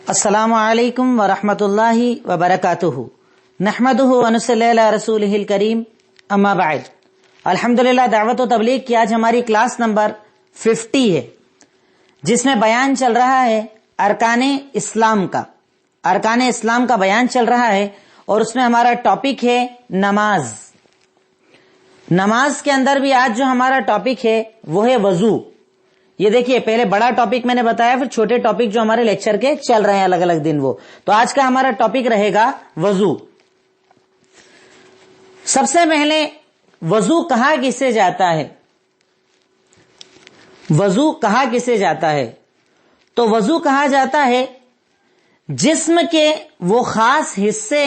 السلام علیکم ورحمۃ اللہ وبرکاتہ نحمدہ ونصلی علی رسولہ الکریم اما بعد الحمدللہ دعوت و تبلیغ کی آج ہماری کلاس نمبر 50 ہے، جس میں بیان چل رہا ہے ارکان اسلام کا بیان چل رہا ہے، اور اس میں ہمارا ٹاپک ہے نماز کے اندر بھی آج جو ہمارا ٹاپک ہے وہ ہے وضو۔ یہ دیکھیے، پہلے بڑا ٹاپک میں نے بتایا، پھر چھوٹے ٹاپک جو ہمارے لیکچر کے چل رہے ہیں الگ الگ دن، وہ تو آج کا ہمارا ٹاپک رہے گا وضو۔ سب سے پہلے وضو کہا کسے جاتا ہے؟ تو وضو کہا جاتا ہے جسم کے وہ خاص حصے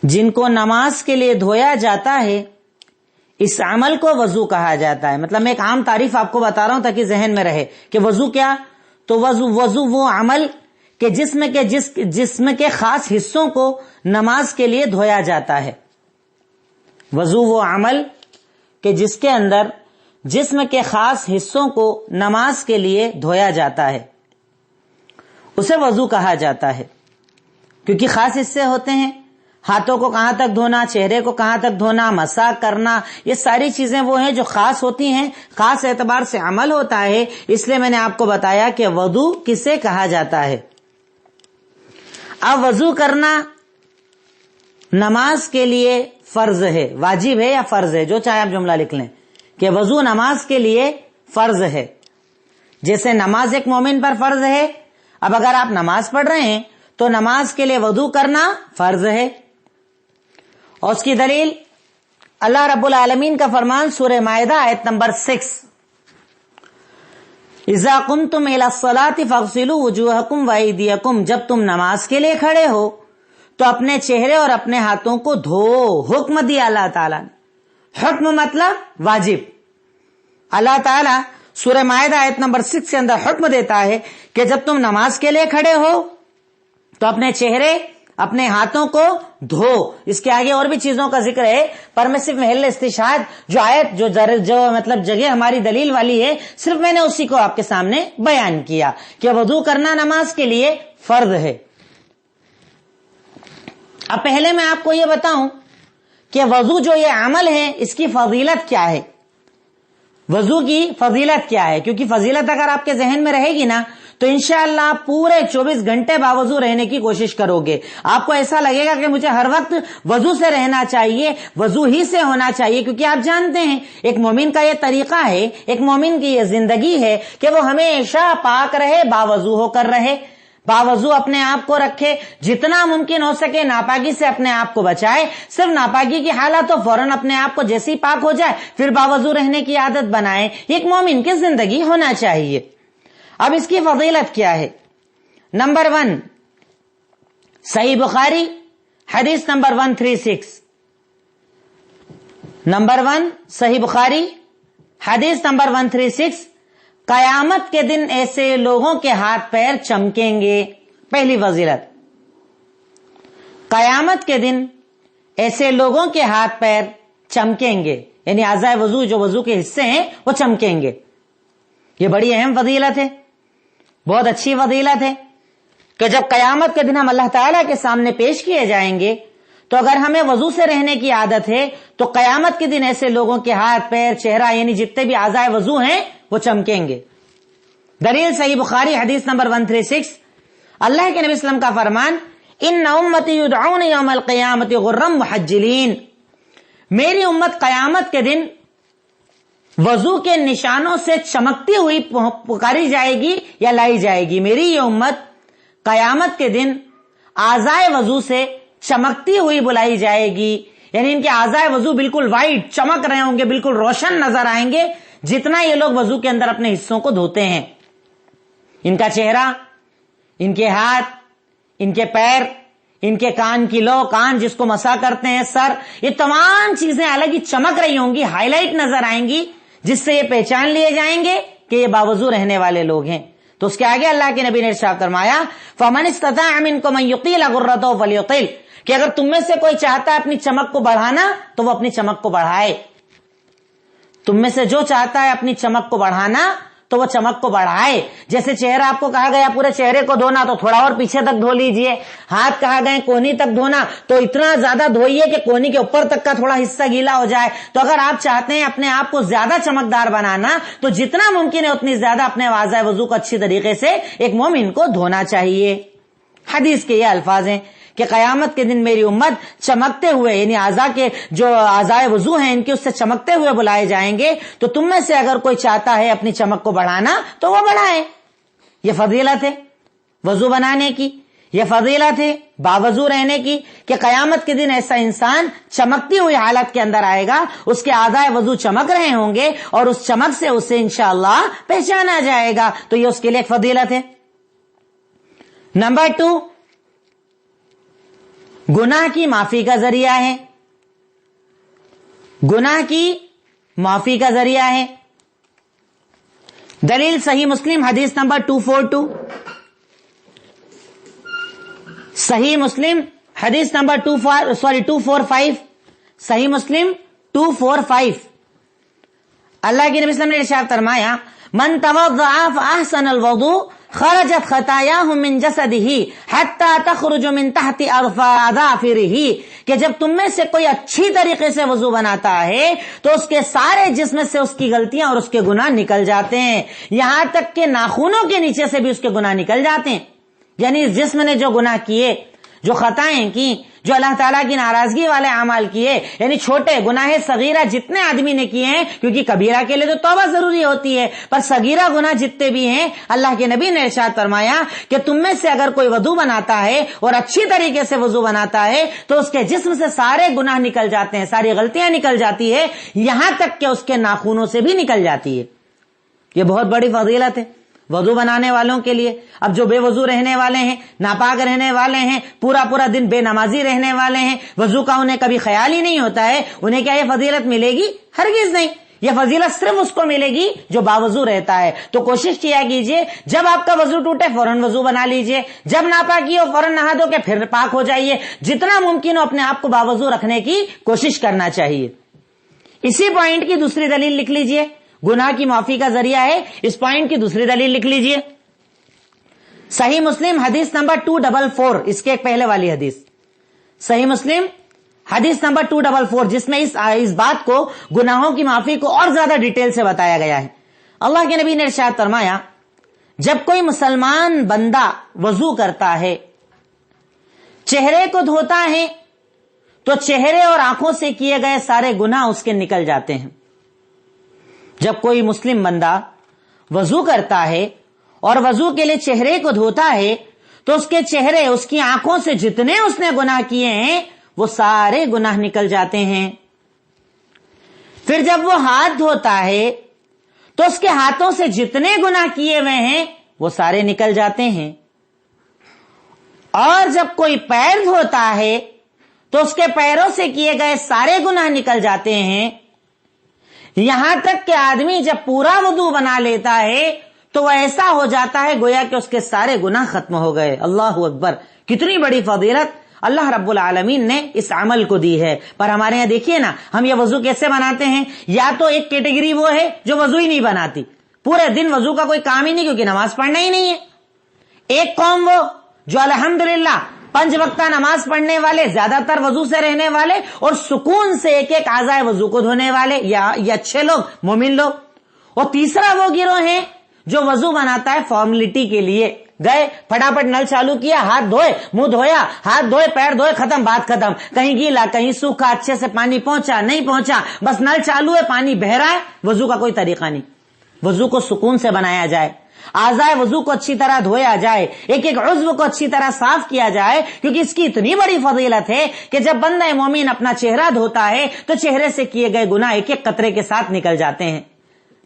جن کو نماز کے لیے دھویا جاتا ہے، اس عمل کو وضو کہا جاتا ہے۔ مطلب میں ایک عام تعریف آپ کو بتا رہا ہوں تاکہ ذہن میں رہے کہ وضو کیا۔ تو وضو وہ عمل کہ جسم کے خاص حصوں کو نماز کے لیے دھویا جاتا ہے۔ وضو وہ عمل کہ جس کے اندر جسم کے خاص حصوں کو نماز کے لیے دھویا جاتا ہے، اسے وضو کہا جاتا ہے۔ کیونکہ خاص حصے ہوتے ہیں، ہاتھوں کو کہاں تک دھونا، چہرے کو کہاں تک دھونا، مسح کرنا، یہ ساری چیزیں وہ ہیں جو خاص ہوتی ہیں، خاص اعتبار سے عمل ہوتا ہے۔ اس لیے میں نے آپ کو بتایا کہ وضو کسے کہا جاتا ہے۔ اب وضو کرنا نماز کے لیے فرض ہے، واجب ہے یا فرض ہے، جو چاہے آپ جملہ لکھ لیں کہ وضو نماز کے لیے فرض ہے۔ جیسے نماز ایک مومن پر فرض ہے، اب اگر آپ نماز پڑھ رہے ہیں تو نماز کے لیے وضو کرنا فرض ہے۔ اور اس کی دلیل اللہ رب العالمین کا فرمان سورہ مائدہ آیت نمبر 6، اذا قمتم الى الصلاة فاغسلوا وجوہکم وایدیکم، جب تم نماز کے لیے کھڑے ہو تو اپنے چہرے اور اپنے ہاتھوں کو دھو۔ حکم دیا اللہ تعالیٰ نے، حکم مطلب واجب۔ اللہ تعالیٰ سورہ مائدہ آیت نمبر 6 کے اندر حکم دیتا ہے کہ جب تم نماز کے لیے کھڑے ہو تو اپنے چہرے اپنے ہاتھوں کو دھو۔ اس کے آگے اور بھی چیزوں کا ذکر ہے، پر میں صرف محل استشہاد جو آیت جو مطلب جگہ ہماری دلیل والی ہے، صرف میں نے اسی کو آپ کے سامنے بیان کیا کہ وضو کرنا نماز کے لیے فرض ہے۔ اب پہلے میں آپ کو یہ بتاؤں کہ وضو جو یہ عمل ہے اس کی فضیلت کیا ہے، وضو کی فضیلت کیا ہے۔ کیونکہ فضیلت اگر آپ کے ذہن میں رہے گی نا تو انشاءاللہ آپ پورے 24 گھنٹے باوضو رہنے کی کوشش کرو گے۔ آپ کو ایسا لگے گا کہ مجھے ہر وقت وضو سے رہنا چاہیے، وضو ہی سے ہونا چاہیے، کیونکہ آپ جانتے ہیں ایک مومن کا یہ طریقہ ہے، ایک مومن کی یہ زندگی ہے کہ وہ ہمیشہ پاک رہے، باوضو ہو کر رہے، باوضو اپنے آپ کو رکھے، جتنا ممکن ہو سکے ناپاکی سے اپنے آپ کو بچائے۔ صرف ناپاکی کی حالت تو فوراً اپنے آپ کو جیسی پاک ہو جائے پھر باوضو رہنے کی عادت بنائے۔ ایک مومن کی زندگی ہونا چاہیے۔ اب اس کی فضیلت کیا ہے؟ نمبر 1، صحیح بخاری حدیث نمبر 136، نمبر 1 صحیح بخاری حدیث نمبر 136، قیامت کے دن ایسے لوگوں کے ہاتھ پیر چمکیں گے۔ پہلی فضیلت، قیامت کے دن ایسے لوگوں کے ہاتھ پیر چمکیں گے، یعنی اعضائے وضو جو وضو کے حصے ہیں وہ چمکیں گے۔ یہ بڑی اہم فضیلت ہے، بہت اچھی فضیلت ہے کہ جب قیامت کے دن ہم اللہ تعالیٰ کے سامنے پیش کیے جائیں گے تو اگر ہمیں وضو سے رہنے کی عادت ہے تو قیامت کے دن ایسے لوگوں کے ہاتھ پیر چہرہ یعنی جتنے بھی اعضائے وضو ہیں وہ چمکیں گے۔ دلیل صحیح بخاری حدیث نمبر 136، اللہ کے نبی صلی اللہ علیہ وسلم کا فرمان، ان امتی یدعون یوم القیامت غرا محجلین، میری امت قیامت کے دن وضو کے نشانوں سے چمکتی ہوئی پکاری جائے گی یا لائی جائے گی۔ میری یہ امت قیامت کے دن اعضائے وضو سے چمکتی ہوئی بلائی جائے گی، یعنی ان کے اعضائے وضو بالکل وائٹ چمک رہے ہوں گے، بالکل روشن نظر آئیں گے جتنا یہ لوگ وضو کے اندر اپنے حصوں کو دھوتے ہیں۔ ان کا چہرہ، ان کے ہاتھ، ان کے پیر، ان کے کان کی لو، کان جس کو مسح کرتے ہیں، سر، یہ تمام چیزیں الگ ہی چمک رہی ہوں گی، ہائی لائٹ نظر آئیں گی، جس سے یہ پہچان لیے جائیں گے کہ یہ باوضو رہنے والے لوگ ہیں۔ تو اس کے آگے اللہ کے نبی نے ارشاد فرمایا، فَمَنِ اسْتَطَاعَ مِنْكُمْ أَنْ يُطِيلَ غُرَّتَهُ فَلْيُطِلْ، کہ اگر تم میں سے کوئی چاہتا ہے اپنی چمک کو بڑھانا تو وہ اپنی چمک کو بڑھائے۔ تم میں سے جو چاہتا ہے اپنی چمک کو بڑھانا تو وہ چمک کو بڑھائے. جیسے چہرہ آپ کو کہا گیا پورے چہرے کو دھونا تو تھوڑا اور پیچھے تک دھو لیجئے. ہاتھ کہا گئے کونی تک دھونا تو اتنا زیادہ دھوئیے کہ کونی کے اوپر تک کا تھوڑا حصہ گیلا ہو جائے. تو اگر آپ چاہتے ہیں اپنے آپ کو زیادہ چمکدار بنانا تو جتنا ممکن ہے اتنی زیادہ اپنے اعضائے وضو کو اچھی طریقے سے ایک مومن کو دھونا چاہیے. حدیث کے یہ الفاظ ہیں کہ قیامت کے دن میری امت چمکتے ہوئے یعنی اعضائے وضو ہیں ان کے اس سے چمکتے ہوئے بلائے جائیں گے. تو تم میں سے اگر کوئی چاہتا ہے اپنی چمک کو بڑھانا تو وہ بڑھائے. یہ فضیلت ہے وضو بنانے کی, یہ فضیلت ہے باوضو رہنے کی کہ قیامت کے دن ایسا انسان چمکتی ہوئی حالت کے اندر آئے گا, اس کے اعضائے وضو چمک رہے ہوں گے اور اس چمک سے اسے انشاءاللہ پہچانا جائے گا. تو یہ اس کے لیے ایک فضیلت ہے. نمبر 2, گناہ کی معافی کا ذریعہ ہے. گناہ کی معافی کا ذریعہ ہے. دلیل صحیح مسلم حدیث نمبر 242. صحیح مسلم حدیث نمبر 245. صحیح مسلم 245. اللہ کے نبی صلی اللہ علیہ وسلم نے ارشاد فرمایا من توضأ فأحسن الوضوء خرجت خطاياه من جسده حتى تخرج من تحت اظافره کہ جب تم میں سے کوئی اچھی طریقے سے وضو بناتا ہے تو اس کے سارے جسم سے اس کی غلطیاں اور اس کے گناہ نکل جاتے ہیں, یہاں تک کہ ناخنوں کے نیچے سے بھی اس کے گناہ نکل جاتے ہیں. یعنی جسم نے جو گناہ کیے, جو خطائیں کی, جو اللہ تعالیٰ کی ناراضگی والے اعمال کیے, یعنی چھوٹے گناہ صغیرہ جتنے آدمی نے کیے ہیں, کیونکہ کبیرہ کے لیے تو توبہ ضروری ہوتی ہے, پر صغیرہ گناہ جتنے بھی ہیں اللہ کے نبی نے ارشاد فرمایا کہ تم میں سے اگر کوئی وضو بناتا ہے اور اچھی طریقے سے وضو بناتا ہے تو اس کے جسم سے سارے گناہ نکل جاتے ہیں, ساری غلطیاں نکل جاتی ہے, یہاں تک کہ اس کے ناخنوں سے بھی نکل جاتی ہے. یہ بہت بڑی فضیلت ہے وضو بنانے والوں کے لیے. اب جو بے وضو رہنے والے ہیں, ناپاک رہنے والے ہیں, پورا دن بے نمازی رہنے والے ہیں, وضو کا انہیں کبھی خیال ہی نہیں ہوتا ہے, انہیں کیا یہ فضیلت ملے گی؟ ہرگز نہیں. یہ فضیلت صرف اس کو ملے گی جو باوضو رہتا ہے. تو کوشش کیا کیجئے جب آپ کا وضو ٹوٹے فوراً وضو بنا لیجئے, جب ناپاکی ہو فوراً نہا دھو کے پھر پاک ہو جائیے. جتنا ممکن ہو اپنے آپ کو باوضو رکھنے کی کوشش کرنا چاہیے. اسی پوائنٹ کی دوسری دلیل لکھ لیجئے, گناہ کی معافی کا ذریعہ ہے, اس پوائنٹ کی دوسری دلیل لکھ لیجئے. صحیح مسلم حدیث نمبر 244, اس کے ایک پہلے والی حدیث. صحیح مسلم حدیث نمبر 244 جس میں اس بات کو گناہوں کی معافی کو اور زیادہ ڈیٹیل سے بتایا گیا ہے. اللہ کے نبی نے ارشاد فرمایا جب کوئی مسلمان بندہ وضو کرتا ہے, چہرے کو دھوتا ہے تو چہرے اور آنکھوں سے کیے گئے سارے گناہ اس کے نکل جاتے ہیں. جب کوئی مسلم بندہ وضو کرتا ہے اور وضو کے لیے چہرے کو دھوتا ہے تو اس کے چہرے, اس کی آنکھوں سے جتنے اس نے گناہ کیے ہیں وہ سارے گناہ نکل جاتے ہیں. پھر جب وہ ہاتھ دھوتا ہے تو اس کے ہاتھوں سے جتنے گناہ کیے ہوئے ہیں وہ سارے نکل جاتے ہیں. اور جب کوئی پیر دھوتا ہے تو اس کے پیروں سے کیے گئے سارے گناہ نکل جاتے ہیں. یہاں تک کہ آدمی جب پورا وضو بنا لیتا ہے تو وہ ایسا ہو جاتا ہے گویا کہ اس کے سارے گناہ ختم ہو گئے. اللہ اکبر, کتنی بڑی فضیلت اللہ رب العالمین نے اس عمل کو دی ہے. پر ہمارے یہاں دیکھیے نا, ہم یہ وضو کیسے بناتے ہیں, یا تو ایک کیٹیگری وہ ہے جو وضو ہی نہیں بناتی, پورے دن وضو کا کوئی کام ہی نہیں کیونکہ نماز پڑھنا ہی نہیں ہے. ایک قوم وہ جو الحمدللہ 5 وقتہ نماز پڑھنے والے, زیادہ تر وضو سے رہنے والے اور سکون سے ایک ایک اعضائے وضو کو دھونے والے, یہ اچھے لوگ, مومن لوگ. اور تیسرا وہ گروہ ہے جو وضو بناتا ہے فارملٹی کے لیے, گئے پھٹافٹ نل چالو کیا, ہاتھ دھوئے, منہ دھویا, ہاتھ دھوئے, پیر دھوئے, ختم, بات ختم. کہیں گیلا کہیں سوکھا, اچھے سے پانی پہنچا نہیں پہنچا, بس نل چالو ہے, پانی بہ رہا ہے, وضو کا کوئی طریقہ نہیں. وضو کو سکون سے بنایا جائے, اعضائے وضو کو اچھی طرح دھویا جائے, ایک ایک عضو کو اچھی طرح صاف کیا جائے, کیونکہ اس کی اتنی بڑی فضیلت ہے کہ جب بندہ مومن اپنا چہرہ دھوتا ہے تو چہرے سے کیے گئے گناہ ایک ایک قطرے کے ساتھ نکل جاتے ہیں.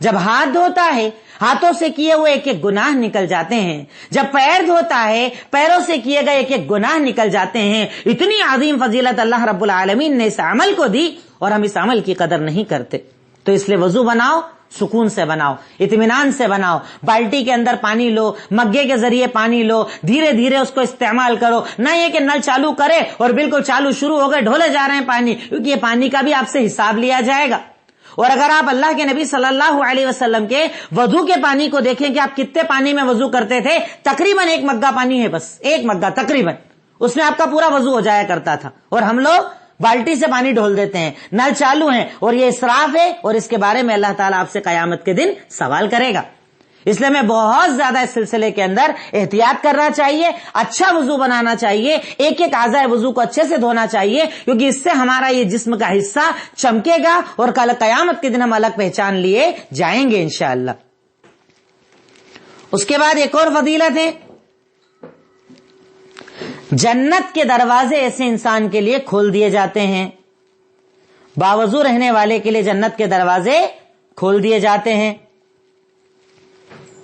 جب ہاتھ دھوتا ہے ہاتھوں سے کیے ہوئے ایک ایک گناہ نکل جاتے ہیں. جب پیر دھوتا ہے پیروں سے کیے گئے ایک ایک گناہ نکل جاتے ہیں. اتنی عظیم فضیلت اللہ رب العالمین نے اس عمل کو دی اور ہم اس عمل کی قدر نہیں کرتے. تو اس لیے وضو بناؤ, سکون سے بناؤ, اطمینان سے بناؤ. بالٹی کے اندر پانی لو, مگے کے ذریعے پانی لو, دھیرے دھیرے اس کو استعمال کرو. نہ یہ کہ نل چالو کرے اور بالکل چالو شروع ہو گئے, ڈھولے جا رہے ہیں پانی, کیونکہ یہ پانی کا بھی آپ سے حساب لیا جائے گا. اور اگر آپ اللہ کے نبی صلی اللہ علیہ وسلم کے وضو کے پانی کو دیکھیں کہ آپ کتنے پانی میں وضو کرتے تھے، تقریباً 1 مگہ پانی ہے، بس 1 مگہ تقریباً، اس میں آپ کا پورا وضو ہو جایا کرتا تھا. اور ہم لوگ بالٹی سے پانی ڈھول دیتے ہیں، نل چالو ہیں، اور یہ اسراف ہے، اور اس کے بارے میں اللہ تعالیٰ آپ سے قیامت کے دن سوال کرے گا. اس لیے ہمیں بہت زیادہ اس سلسلے کے اندر احتیاط کرنا چاہیے، اچھا وضو بنانا چاہیے، ایک ایک اعضاء وضو کو اچھے سے دھونا چاہیے، کیونکہ اس سے ہمارا یہ جسم کا حصہ چمکے گا اور کل قیامت کے دن ہم الگ پہچان لیے جائیں گے انشاءاللہ. اس کے بعد ایک اور فضیلت ہے، جنت کے دروازے ایسے انسان کے لیے کھول دیے جاتے ہیں، باوضو رہنے والے کے لیے جنت کے دروازے کھول دیے جاتے ہیں.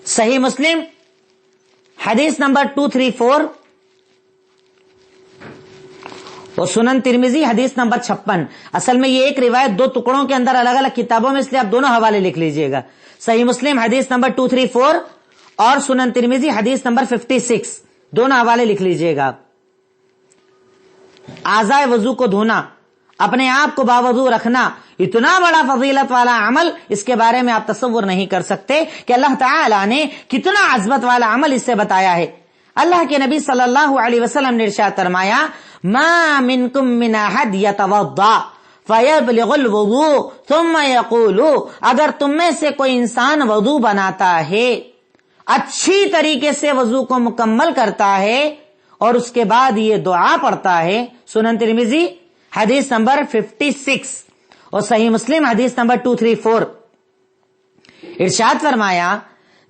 صحیح مسلم حدیث نمبر 234 اور سنن ترمذی حدیث نمبر 56. اصل میں یہ ایک روایت 2 ٹکڑوں کے اندر الگ الگ کتابوں میں، اس لیے آپ دونوں حوالے لکھ لیجئے گا. صحیح مسلم حدیث نمبر 234 اور سنن ترمذی حدیث نمبر 56، دونوں حوالے لکھ لیجئے گا. اعضائے وضو کو دھونا، اپنے آپ کو باوضو رکھنا، اتنا بڑا فضیلت والا عمل، اس کے بارے میں آپ تصور نہیں کر سکتے کہ اللہ تعالیٰ نے کتنا عظمت والا عمل اس سے بتایا ہے. اللہ کے نبی صلی اللہ علیہ وسلم نے ارشاد فرمایا، ما منکم من احد یتوضا فیبلغ الوضوء ثم یقول، اگر تم میں سے کوئی انسان وضو بناتا ہے، اچھی طریقے سے وضو کو مکمل کرتا ہے، اور اس کے بعد یہ دعا پڑھتا ہے. سنن ترمذی حدیث نمبر 56 اور صحیح مسلم حدیث نمبر 234. ارشاد فرمایا،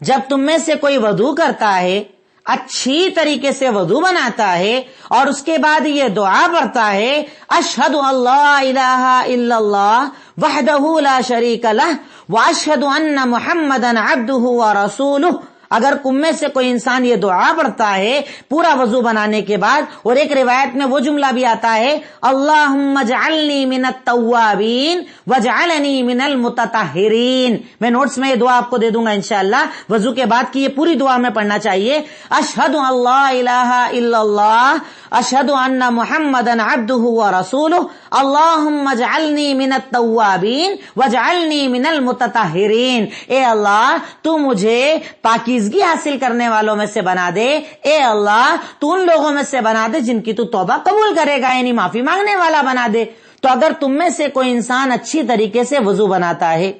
جب تم میں سے کوئی وضو کرتا ہے، اچھی طریقے سے وضو بناتا ہے، اور اس کے بعد یہ دعا پڑھتا ہے، اشہد ان لا الہ الا اللہ وحدہ لا شریک لہ واشہد ان محمدا عبدہ ورسولہ. اگر تم میں سے کوئی انسان یہ دعا پڑھتا ہے پورا وضو بنانے کے بعد، اور ایک روایت میں وہ جملہ بھی آتا ہے، اللہم اجعلنی من التوابین واجعلنی من المتطہرین. میں نوٹس میں یہ دعا آپ کو دے دوں گا انشاءاللہ، وضو کے بعد کی یہ پوری دعا میں پڑھنا چاہیے. اشہد ان لا الہ الا اللہ اشہد ان محمدا عبدہ ورسولہ اللہم اجعلنی من التوابین واجعلنی من المتطہرین. اے اللہ تو مجھے پاکیزگی حاصل کرنے والوں میں سے بنا دے، اے اللہ تو ان لوگوں میں سے بنا دے جن کی تو توبہ قبول کرے گا، یعنی معافی مانگنے والا بنا دے. تو اگر تم میں سے کوئی انسان اچھی طریقے سے وضو بناتا ہے،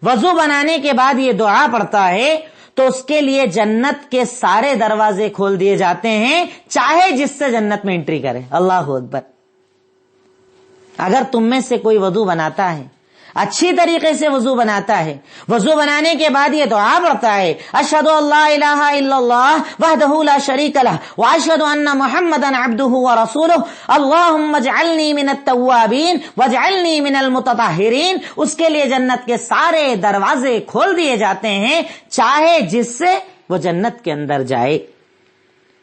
وضو بنانے کے بعد یہ دعا پڑھتا ہے، تو اس کے لیے جنت کے سارے دروازے کھول دیے جاتے ہیں، چاہے جس سے جنت میں انٹری کرے. اللہ اکبر. اگر تم میں سے کوئی وضو بناتا ہے، اچھی طریقے سے وضو بناتا ہے، وضو بنانے کے بعد یہ دعا پڑھتا ہے، اشہد ان لا الہ الا اللہ وحدہ لا شریک لہ واشہد ان محمدا عبدہ ورسولہ اللہم اجعلنی من التوابین واجعلنی من المتطہرین، اس کے لیے جنت کے سارے دروازے کھول دیے جاتے ہیں، چاہے جس سے وہ جنت کے اندر جائے.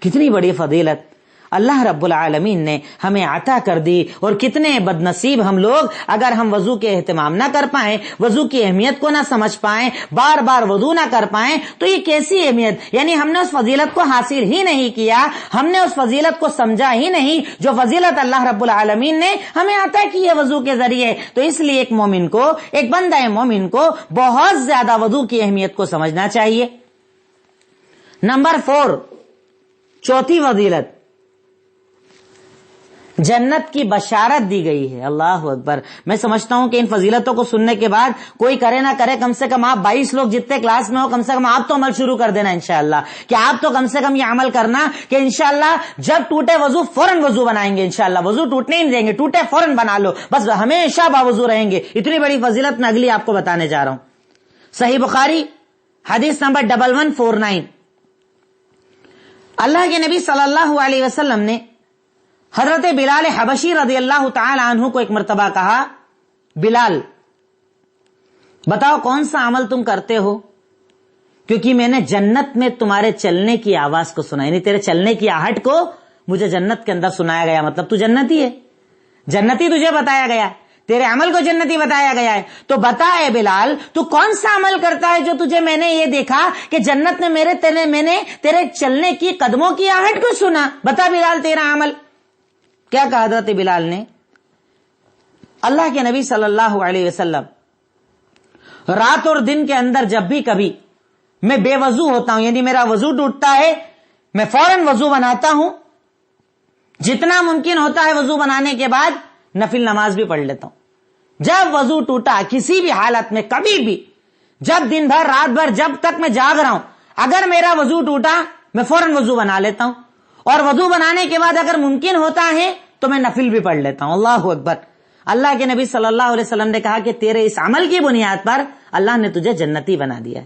کتنی بڑی فضیلت اللہ رب العالمین نے ہمیں عطا کر دی. اور کتنے بد نصیب ہم لوگ اگر ہم وضو کے اہتمام نہ کر پائیں، وضو کی اہمیت کو نہ سمجھ پائیں، بار بار وضو نہ کر پائیں، تو یہ کیسی اہمیت، یعنی ہم نے اس فضیلت کو حاصل ہی نہیں کیا، ہم نے اس فضیلت کو سمجھا ہی نہیں جو فضیلت اللہ رب العالمین نے ہمیں عطا کی ہے وضو کے ذریعے. تو اس لیے ایک مومن کو، ایک بندہ مومن کو بہت زیادہ وضو کی اہمیت کو سمجھنا چاہیے. نمبر 4، چوتھی فضیلت، جنت کی بشارت دی گئی ہے. اللہ اکبر. میں سمجھتا ہوں کہ ان فضیلتوں کو سننے کے بعد کوئی کرے نہ کرے، کم سے کم آپ 22 لوگ جتنے کلاس میں ہو، کم سے کم آپ تو عمل شروع کر دینا انشاءاللہ، کہ آپ تو کم سے کم یہ عمل کرنا کہ انشاءاللہ جب ٹوٹے وضو فوراً وضو بنائیں گے. انشاءاللہ وضو ٹوٹنے ہی نہیں دیں گے، ٹوٹے فوراً بنا لو، بس ہمیشہ باوضو رہیں گے. اتنی بڑی فضیلت میں اگلی آپ کو بتانے جا رہا ہوں. صحیح بخاری حدیث نمبر 1149. اللہ کے نبی صلی اللہ علیہ وسلم نے حضرت بلال حبشی رضی اللہ تعالی عنہ کو ایک مرتبہ کہا، بلال بتاؤ کون سا عمل تم کرتے ہو، کیونکہ میں نے جنت میں تمہارے چلنے کی آواز کو سنا، یعنی تیرے چلنے کی آہٹ کو مجھے جنت کے اندر سنایا گیا. مطلب تو جنتی ہے، جنتی تجھے بتایا گیا، تیرے عمل کو جنتی بتایا گیا ہے. تو بتا اے بلال تو کون سا عمل کرتا ہے جو تجھے میں نے یہ دیکھا کہ جنت میں میں نے تیرے چلنے کی قدموں کی آہٹ کو سنا. بتا بلال تیرا عمل. کیا کہا حضرت بلال نے؟ اللہ کے نبی صلی اللہ علیہ وسلم رات اور دن کے اندر جب بھی کبھی میں بے وضو ہوتا ہوں، یعنی میرا وضو ٹوٹتا ہے، میں فوراً وضو بناتا ہوں، جتنا ممکن ہوتا ہے وضو بنانے کے بعد نفل نماز بھی پڑھ لیتا ہوں۔ جب وضو ٹوٹا کسی بھی حالت میں، کبھی بھی، جب دن بھر رات بھر جب تک میں جاگ رہا ہوں، اگر میرا وضو ٹوٹا میں فوراً وضو بنا لیتا ہوں، اور وضو بنانے کے بعد اگر ممکن ہوتا ہے تو میں نفل بھی پڑھ لیتا ہوں۔ اللہ اکبر۔ اللہ کے نبی صلی اللہ علیہ وسلم نے کہا کہ تیرے اس عمل کی بنیاد پر اللہ نے تجھے جنتی بنا دیا ہے۔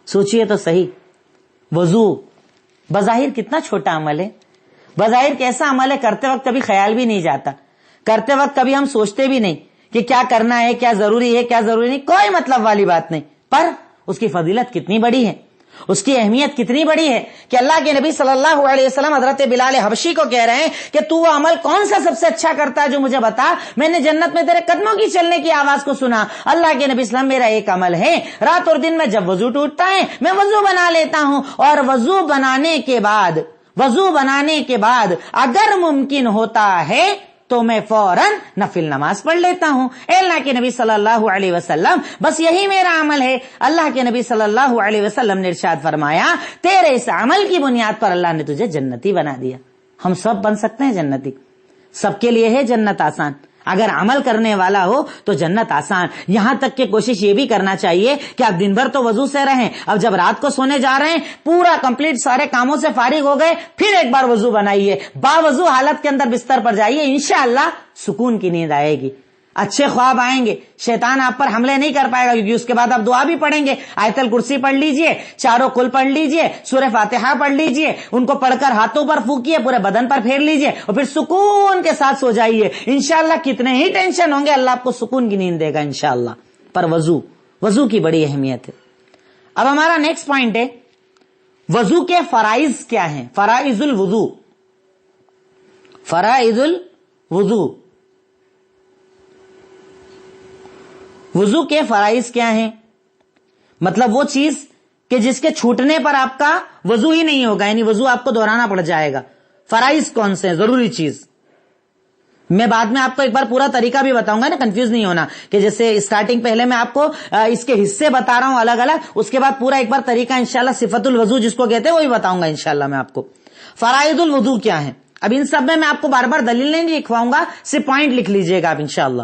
سوچئے تو صحیح، وضو بظاہر کتنا چھوٹا عمل ہے، بظاہر کیسا عمل ہے، کرتے وقت کبھی خیال بھی نہیں جاتا، کرتے وقت کبھی ہم سوچتے بھی نہیں کہ کیا کرنا ہے، کیا ضروری ہے، کیا ضروری نہیں، کوئی مطلب والی بات نہیں، پر اس کی فضیلت کتنی بڑی ہے، اس کی اہمیت کتنی بڑی ہے کہ اللہ کے نبی صلی اللہ علیہ وسلم حضرت بلال حبشی کو کہہ رہے ہیں کہ تو وہ عمل کون سا سب سے اچھا کرتا ہے جو مجھے بتا، میں نے جنت میں تیرے قدموں کی چلنے کی آواز کو سنا۔ اللہ کے نبی صلی اللہ علیہ وسلم، میرا ایک عمل ہے، رات اور دن میں جب وضو ٹوٹتا ہے میں وضو بنا لیتا ہوں، اور وضو بنانے کے بعد اگر ممکن ہوتا ہے تو میں فوراً نفل نماز پڑھ لیتا ہوں۔ اے اللہ کے نبی صلی اللہ علیہ وسلم، بس یہی میرا عمل ہے۔ اللہ کے نبی صلی اللہ علیہ وسلم نے ارشاد فرمایا، تیرے اس عمل کی بنیاد پر اللہ نے تجھے جنتی بنا دیا۔ ہم سب بن سکتے ہیں جنتی، سب کے لیے ہے جنت آسان، اگر عمل کرنے والا ہو تو جنت آسان۔ یہاں تک کہ کوشش یہ بھی کرنا چاہیے کہ آپ دن بھر تو وضو سے رہیں، اب جب رات کو سونے جا رہے ہیں پورا کمپلیٹ سارے کاموں سے فارغ ہو گئے، پھر ایک بار وضو بنائیے، باوضو حالت کے اندر بستر پر جائیے، انشاءاللہ سکون کی نیند آئے گی، اچھے خواب آئیں گے، شیطان آپ پر حملے نہیں کر پائے گا، کیونکہ اس کے بعد آپ دعا بھی پڑھیں گے، آیت الکرسی پڑھ لیجئے، چاروں کل پڑھ لیجئے، سورہ فاتحہ پڑھ لیجئے، ان کو پڑھ کر ہاتھوں پر پھونکیے، پورے بدن پر پھیر لیجئے، اور پھر سکون کے ساتھ سو جائیے۔ انشاءاللہ کتنے ہی ٹینشن ہوں گے اللہ آپ کو سکون کی نیند دے گا انشاءاللہ۔ پر وضو کی بڑی اہمیت ہے۔ اب ہمارا نیکسٹ پوائنٹ ہے، وضو کے فرائض کیا ہیں؟ فرائض الوضو، فرائض الوضو، وضو کے فرائض کیا ہیں؟ مطلب وہ چیز کہ جس کے چھوٹنے پر آپ کا وضو ہی نہیں ہوگا، یعنی وضو آپ کو دہرانا پڑ جائے گا۔ فرائض کون سے ہیں؟ ضروری چیز، میں بعد میں آپ کو ایک بار پورا طریقہ بھی بتاؤں گا نا، کنفیوز نہیں ہونا، کہ جیسے اسٹارٹنگ پہلے میں آپ کو اس کے حصے بتا رہا ہوں الگ الگ، اس کے بعد پورا ایک بار طریقہ انشاءاللہ صفت الوضو جس کو کہتے ہیں وہی بتاؤں گا انشاءاللہ میں آپ کو۔ فرائض الوضو کیا ہیں؟ اب ان سب میں آپ کو بار بار دلیل نہیں لکھواؤں گا، صرف پوائنٹ لکھ لیجئے گا آپ انشاءاللہ۔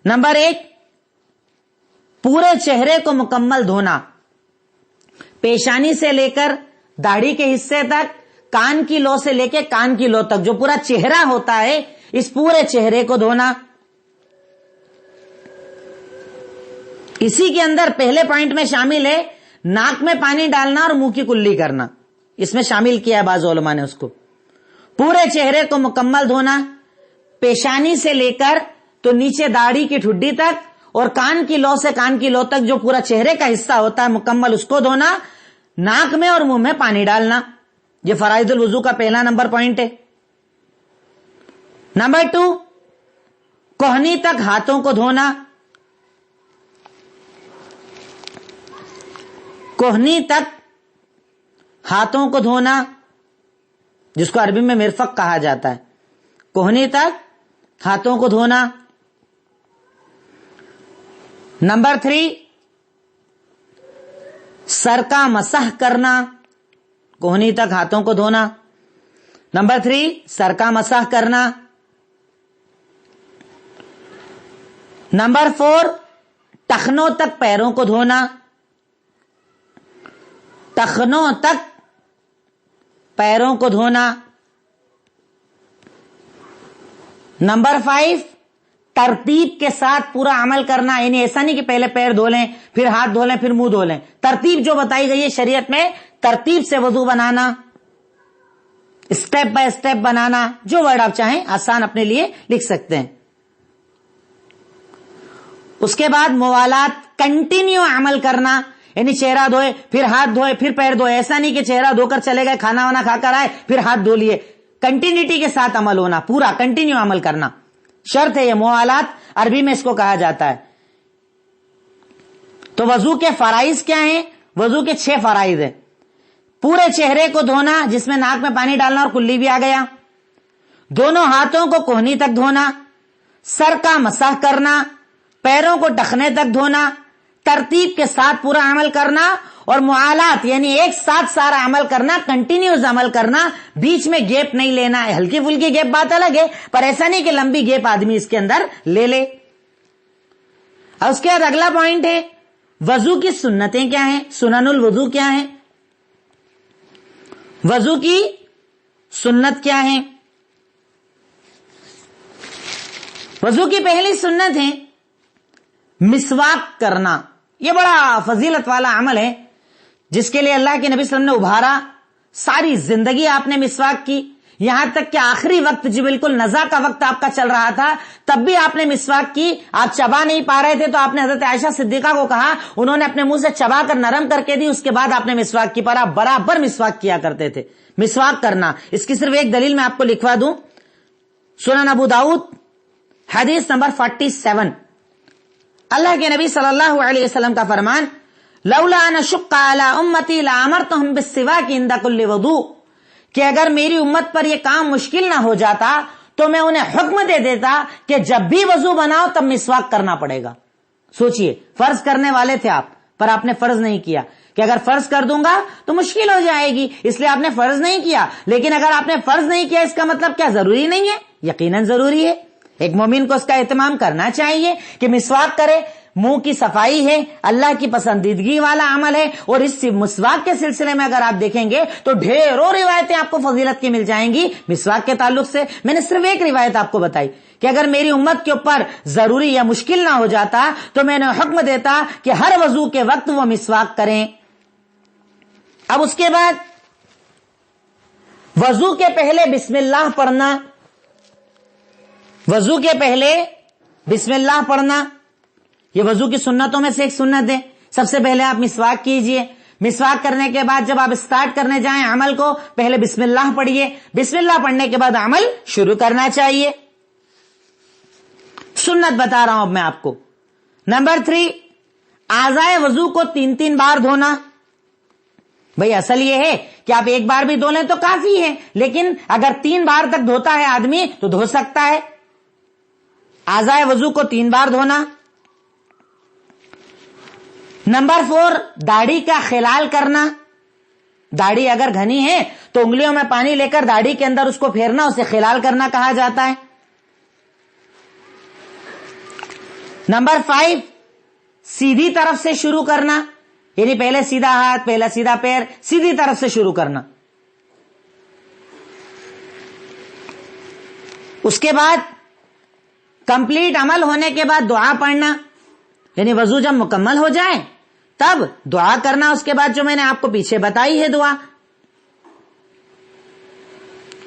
نمبر 1، پورے چہرے کو مکمل دھونا، پیشانی سے لے کر داڑھی کے حصے تک، کان کی لو سے لے کے کان کی لو تک، جو پورا چہرہ ہوتا ہے اس پورے چہرے کو دھونا۔ اسی کے اندر پہلے پوائنٹ میں شامل ہے ناک میں پانی ڈالنا اور منہ کی کلی کرنا، اس میں شامل کیا ہے بعض علماء نے اس کو۔ پورے چہرے کو مکمل دھونا، پیشانی سے لے کر تو نیچے داڑھی کی ٹھڈی تک، اور کان کی لو سے کان کی لو تک جو پورا چہرے کا حصہ ہوتا ہے مکمل اس کو دھونا، ناک میں اور منہ میں پانی ڈالنا۔ یہ فرائض الوضو کا پہلا نمبر پوائنٹ ہے۔ نمبر 2، کوہنی تک ہاتھوں کو دھونا، کوہنی تک ہاتھوں کو دھونا، جس کو عربی میں مرفق کہا جاتا ہے، کوہنی تک ہاتھوں کو دھونا۔ نمبر 3، سر کا مسح کرنا، کوہنی تک ہاتھوں کو دھونا۔ نمبر 3، سر کا مسح کرنا۔ نمبر 4، ٹخنوں تک پیروں کو دھونا، ٹخنوں تک پیروں کو دھونا۔ نمبر 5، ترتیب کے ساتھ پورا عمل کرنا، یعنی ایسا نہیں کہ پہلے پیر دھو لیں پھر ہاتھ دھو لیں پھر منہ دھو لیں، ترتیب جو بتائی گئی ہے شریعت میں، ترتیب سے وضو بنانا، اسٹیپ بائی اسٹیپ بنانا، جو ورڈ آپ چاہیں آسان اپنے لیے لکھ سکتے ہیں۔ اس کے بعد موالات، کنٹینیو عمل کرنا، یعنی چہرہ دھوئے پھر ہاتھ دھوئے پھر پیر دھوئے، ایسا نہیں کہ چہرہ دھو کر چلے گئے، کھانا وانا کھا کر آئے پھر ہاتھ دھو لیے، کنٹینیوٹی کے ساتھ عمل ہونا، پورا کنٹینیو عمل کرنا شرط ہے یہ، موالات عربی میں اس کو کہا جاتا ہے۔ تو وضو کے فرائض کیا ہیں؟ وضو کے 6 فرائض ہیں۔ پورے چہرے کو دھونا، جس میں ناک میں پانی ڈالنا اور کلی بھی آ گیا، دونوں ہاتھوں کو کوہنی تک دھونا، سر کا مسح کرنا، پیروں کو ٹخنے تک دھونا، ترتیب کے ساتھ پورا عمل کرنا اور معالات یعنی ایک ساتھ سارا عمل کرنا, کنٹینیوز عمل کرنا, بیچ میں گیپ نہیں لینا. ہلکی پھلکی گیپ بات الگ ہے, پر ایسا نہیں کہ لمبی گیپ آدمی اس کے اندر لے لے. اور اس کے بعد اگلا پوائنٹ ہے وضو کی سنتیں کیا ہیں, سنن الوضو کیا ہیں, وضو کی سنت کیا ہے. وضو کی پہلی سنت ہے مسواک کرنا. یہ بڑا فضیلت والا عمل ہے جس کے لیے اللہ کے نبی صلی اللہ علیہ وسلم نے ابھارا. ساری زندگی آپ نے مسواک کی, یہاں تک کہ آخری وقت جو بالکل نزا کا وقت آپ کا چل رہا تھا تب بھی آپ نے مسواک کی. آپ چبا نہیں پا رہے تھے تو آپ نے حضرت عائشہ صدیقہ کو کہا, انہوں نے اپنے منہ سے چبا کر نرم کر کے دی, اس کے بعد آپ نے مسواک کی. پر آپ برابر مسواک کیا کرتے تھے. مسواک کرنا, اس کی صرف ایک دلیل میں آپ کو لکھوا دوں. سنن ابو داؤد حدیث نمبر 47, اللہ کے نبی صلی اللہ علیہ وسلم کا فرمان, لولا ان اشق علی امتی لامرتهم بالسواک عند كل وضوء, کہ اگر میری امت پر یہ کام مشکل نہ ہو جاتا تو میں انہیں حکم دے دیتا کہ جب بھی وضو بناؤ تب مسواک کرنا پڑے گا. سوچئے, فرض کرنے والے تھے آپ, پر آپ نے فرض نہیں کیا کہ اگر فرض کر دوں گا تو مشکل ہو جائے گی, اس لیے آپ نے فرض نہیں کیا. لیکن اگر آپ نے فرض نہیں کیا اس کا مطلب کیا ضروری نہیں ہے؟ یقیناً ضروری ہے. ایک مومن کو اس کا اہتمام کرنا چاہیے کہ مسواک کرے. منہ کی صفائی ہے, اللہ کی پسندیدگی والا عمل ہے, اور اس مسواک کے سلسلے میں اگر آپ دیکھیں گے تو ڈھیروں روایتیں آپ کو فضیلت کی مل جائیں گی مسواک کے تعلق سے. میں نے صرف ایک روایت آپ کو بتائی کہ اگر میری امت کے اوپر ضروری یا مشکل نہ ہو جاتا تو میں نے حکم دیتا کہ ہر وضو کے وقت وہ مسواک کریں. اب اس کے بعد وضو کے پہلے بسم اللہ پڑھنا. وضو کے پہلے بسم اللہ پڑھنا یہ وضو کی سنتوں میں سے ایک سنت ہے. سب سے پہلے آپ مسواک کیجئے. مسواک کرنے کے بعد جب آپ اسٹارٹ کرنے جائیں عمل کو, پہلے بسم اللہ پڑھیے. بسم اللہ پڑھنے کے بعد عمل شروع کرنا چاہیے. سنت بتا رہا ہوں اب میں آپ کو. نمبر 3, اعضائے وضو کو 3 بار دھونا. بھئی اصل یہ ہے کہ آپ ایک بار بھی دھو لیں تو کافی ہے, لیکن اگر 3 بار تک دھوتا ہے آدمی تو دھو سکتا ہے. اعضائے وضو کو 3 بار دھونا. نمبر 4, داڑھی کا خلال کرنا. داڑھی اگر گھنی ہے تو انگلیوں میں پانی لے کر داڑھی کے اندر اس کو پھیرنا, اسے خلال کرنا کہا جاتا ہے. نمبر 5, سیدھی طرف سے شروع کرنا, یعنی پہلے سیدھا ہاتھ, پہلا سیدھا پیر, سیدھی طرف سے شروع کرنا. اس کے بعد کمپلیٹ عمل ہونے کے بعد دعا پڑھنا, یعنی وضو جب مکمل ہو جائے تب دعا کرنا. اس کے بعد جو میں نے آپ کو پیچھے بتائی ہے دعا,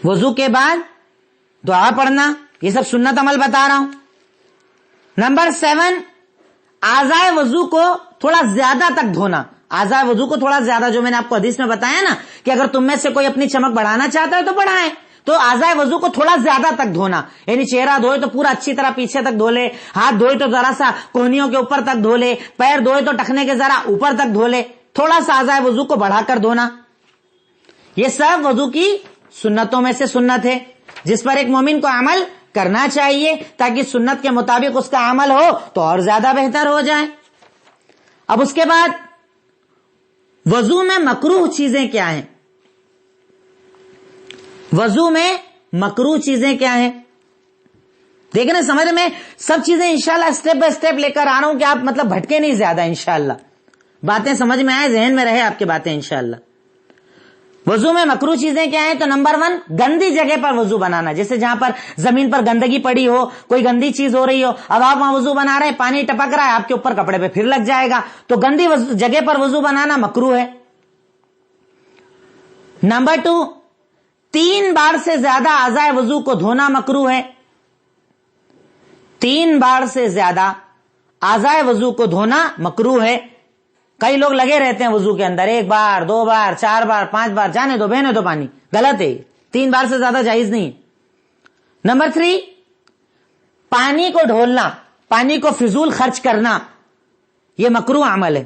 وضو کے بعد دعا پڑھنا, یہ سب سنت عمل بتا رہا ہوں. نمبر 7, اعضائے وضو کو تھوڑا زیادہ تک دھونا. اعضائے وضو کو تھوڑا زیادہ, جو میں نے آپ کو حدیث میں بتایا نا کہ اگر تم میں سے کوئی اپنی چمک بڑھانا چاہتا ہے تو بڑھائیں, تو اعضائے وضو کو تھوڑا زیادہ تک دھونا. یعنی چہرہ دھوئے تو پورا اچھی طرح پیچھے تک دھو لے, ہاتھ دھوئے تو ذرا سا کوہنیوں کے اوپر تک دھو لے, پیر دھوئے تو ٹخنے کے ذرا اوپر تک دھو لے, تھوڑا سا اعضائے وضو کو بڑھا کر دھونا. یہ سب وضو کی سنتوں میں سے سنت ہے جس پر ایک مومن کو عمل کرنا چاہیے تاکہ سنت کے مطابق اس کا عمل ہو تو اور زیادہ بہتر ہو جائے. اب اس کے بعد وضو میں مکروہ چیزیں کیا ہیں؟ وضو میں مکروہ چیزیں کیا ہیں؟ دیکھنا سمجھ میں سب چیزیں انشاءاللہ اسٹیپ بائی اسٹیپ لے کر آ رہا ہوں کہ آپ مطلب بھٹکے نہیں زیادہ, انشاءاللہ باتیں سمجھ میں آئے, ذہن میں رہے آپ کی باتیں انشاءاللہ. وضو میں مکروہ چیزیں کیا ہیں؟ تو نمبر 1, گندی جگہ پر وضو بنانا. جیسے جہاں پر زمین پر گندگی پڑی ہو, کوئی گندی چیز ہو رہی ہو, اب آپ وہاں وضو بنا رہے ہیں, پانی ٹپک رہا ہے, آپ کے اوپر کپڑے پہ پھر لگ جائے گا, تو گندی جگہ پر وضو بنانا مکروہ ہے. نمبر 2, 3 بار سے زیادہ اعضائے وضو کو دھونا مکروہ ہے. 3 بار سے زیادہ اعضائے وضو کو دھونا مکروہ ہے. کئی لوگ لگے رہتے ہیں وضو کے اندر, 1 بار 2 بار 4 بار 5 بار, جانے دو بہنے دو پانی, غلط ہے. 3 بار سے زیادہ جائز نہیں ہے. نمبر 3, پانی کو ڈھولنا, پانی کو فضول خرچ کرنا, یہ مکروہ عمل ہے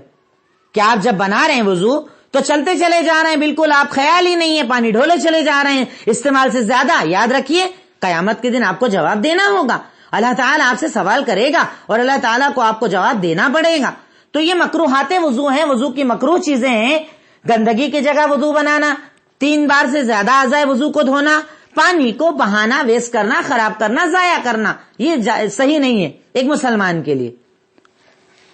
کہ آپ جب بنا رہے ہیں وضو تو چلتے چلے جا رہے ہیں, بالکل آپ خیال ہی نہیں ہے, پانی ڈھولے چلے جا رہے ہیں استعمال سے زیادہ. یاد رکھیے قیامت کے دن آپ کو جواب دینا ہوگا, اللہ تعالیٰ آپ سے سوال کرے گا اور اللہ تعالیٰ کو آپ کو جواب دینا پڑے گا. تو یہ مکروہات وضو ہیں، وضو کی مکروہ چیزیں ہیں. گندگی کی جگہ وضو بنانا، 3 بار سے زیادہ اعضائے وضو کو دھونا، پانی کو بہانا، ویسٹ کرنا، خراب کرنا، ضائع کرنا، یہ صحیح نہیں ہے ایک مسلمان کے لیے.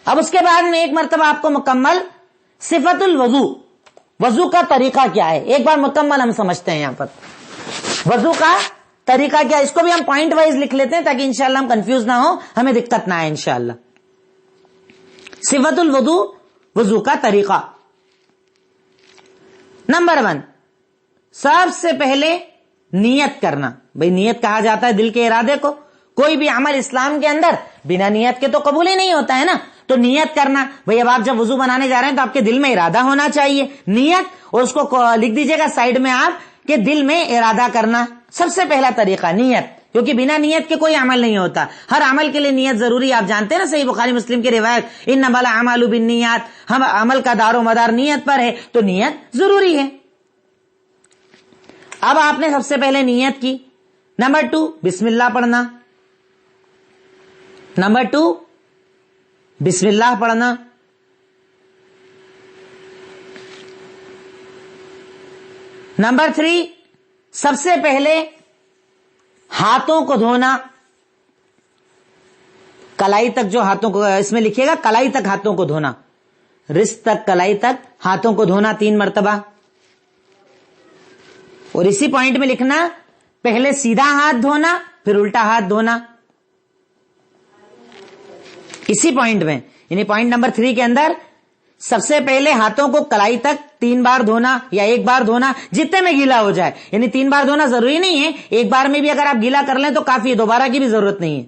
اب اس کے بعد میں ایک مرتبہ آپ کو مکمل صفت الوضو، وضو کا طریقہ کیا ہے، ایک بار مکمل ہم سمجھتے ہیں. یہاں پر وضو کا طریقہ کیا ہے، اس کو بھی ہم پوائنٹ وائز لکھ لیتے ہیں تاکہ انشاءاللہ ہم کنفیوز نہ ہو، ہمیں دقت نہ آئے انشاءاللہ. صفت الوضو، وضو کا طریقہ. نمبر 1، سب سے پہلے نیت کرنا. بھئی نیت کہا جاتا ہے دل کے ارادے کو. کوئی بھی عمل اسلام کے اندر بنا نیت کے تو قبول ہی نہیں ہوتا ہے نا. تو نیت کرنا، بھئی اب آپ جب وضو بنانے جا رہے ہیں تو آپ کے دل میں ارادہ ہونا چاہیے، نیت. اور اس کو لکھ دیجئے گا سائیڈ میں آپ کہ دل میں ارادہ کرنا. سب سے پہلا طریقہ نیت، کیونکہ بنا نیت کے کوئی عمل نہیں ہوتا. ہر عمل کے لیے نیت ضروری. آپ جانتے ہیں نا صحیح بخاری مسلم کی روایت، انما الاعمال بالنیات، ہم عمل کا دار و مدار نیت پر ہے، تو نیت ضروری ہے. اب آپ نے سب سے پہلے نیت کی. نمبر 2، بسم اللہ پڑھنا. نمبر 2، بسم اللہ پڑھنا. نمبر 3، سب سے پہلے ہاتھوں کو دھونا. کلائی تک جو ہاتھوں کو، اس میں لکھیے گا کلائی تک ہاتھوں کو دھونا، رست تک کلائی تک ہاتھوں کو دھونا 3 مرتبہ. اور اسی پوائنٹ میں لکھنا پہلے سیدھا ہاتھ دھونا پھر الٹا ہاتھ دھونا. اسی پوائنٹ میں یعنی پوائنٹ نمبر 3 کے اندر سب سے پہلے ہاتھوں کو کلائی تک 3 بار دھونا یا 1 بار دھونا، جتنے میں گیلا ہو جائے. یعنی 3 بار دھونا ضروری نہیں ہے، 1 بار میں بھی اگر آپ گیلا کر لیں تو کافی ہے، دوبارہ کی بھی ضرورت نہیں ہے.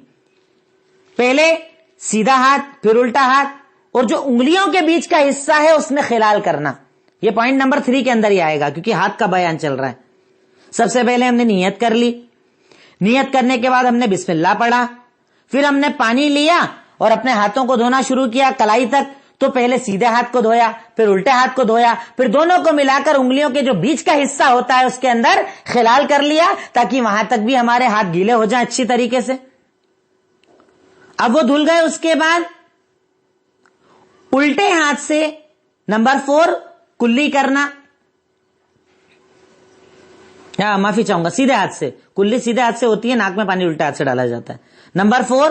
پہلے سیدھا ہاتھ پھر الٹا ہاتھ، اور جو انگلیوں کے بیچ کا حصہ ہے اس میں خلال کرنا. یہ پوائنٹ نمبر 3 کے اندر ہی آئے گا کیونکہ ہاتھ کا بیان چل رہا ہے. سب سے پہلے ہم نے نیت کر لی. نیت کرنے کے بعد ہم نے بسم اللہ پڑھا، پھر ہم نے پانی لیا اور اپنے ہاتھوں کو دھونا شروع کیا کلائی تک. تو پہلے سیدھے ہاتھ کو دھویا پھر الٹے ہاتھ کو دھویا، پھر دونوں کو ملا کر انگلیوں کے جو بیچ کا حصہ ہوتا ہے اس کے اندر خلال کر لیا تاکہ وہاں تک بھی ہمارے ہاتھ گیلے ہو جائیں اچھی طریقے سے. اب وہ دھل گئے. اس کے بعد الٹے ہاتھ سے نمبر 4 کلی کرنا. معافی چاہوں گا، سیدھے ہاتھ سے. کلی سیدھے ہاتھ سے ہوتی ہے، ناک میں پانی الٹے ہاتھ سے ڈالا جاتا ہے. نمبر 4